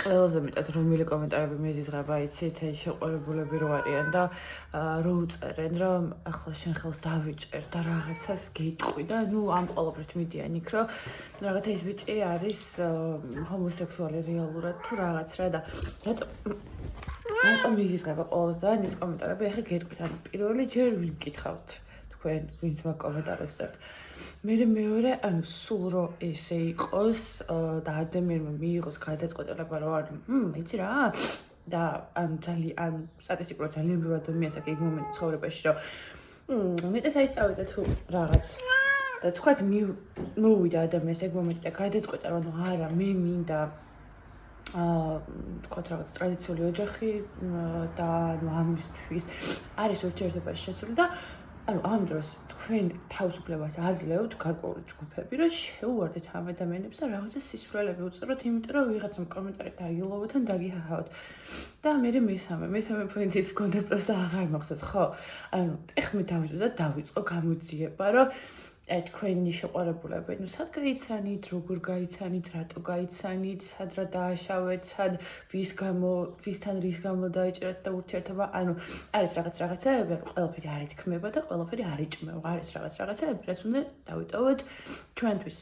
ყველაზე მეტად რომელი კომენტარები მეზიზღება იცით, ეს შეყვარებულები რო არიან და რო უწერენ, რომ ახლა შენ ხელს დავიჭერ და რაღაცას გეტყვი და ნუ ამ ყოველფრით მიდიან იქ, რომ რაღაცა ის ბიჭი არის ჰომოსექსუალი რეალურად თუ რაღაც რა და რატომ მეზიზღება ყველაზე ის კომენტარები, ახლა გეტყვით, ანუ პირველი ჯერ ვინ გითხავთ თქვენ, ვინც მაგ კომენტარებს წერთ. მეორე, ანუ სულ რო ესე იყოს და ადამიანმა მიიღოს გადაწყვეტილება, რომ არ, იცი რა? და ანუ ძალიან სტატისტიკურად ძალიან ბევრი ადამიანს აქვს იმ მომენტში ცხოვრებაში, რომ მეტად აიწავიდა თუ რაღაც და თქვათ მოვიდა ადამიანს ეგ მომენტი და გადაწყვეტა, რომ არა, მე მინდა თქვათ რაღაც ტრადიციული ოჯახი და ანუ ამისთვის არის ურთიერთობაში შესული და ანუ ამ დროს თქვენ თავისუფლებას აძლევთ გარკვეული ჯგუფები, რომ შეუვარდეთ ამ ადამიანებს და რაღაცა სისულელები უწეროთ, იმიტომ რომ ვიღაცამ კომენტარი დაიელოვოთ ან დაგიჰაჰავთ. და მესამე პოინტის მქონდა პროსტა აღარ მახსოვს, ხო? ანუ ეხლა მე დავიწყო გამოძიება, რომ თქვენი შეყვარებულები, ნუ სად გაიცანით, როგორ გაიცანით, რატო გაიცანით, სად რა დააშავეთ, სად ვისთან რის გამო დაიჭერეთ და ურთიერთობა, ანუ არის რაღაცეები, ანუ ყველაფერი არ ითქმება და ყველაფერი არ იჭმევა, არის რაღაცეები, რაც უნდა დავიტოვოთ ჩვენთვის.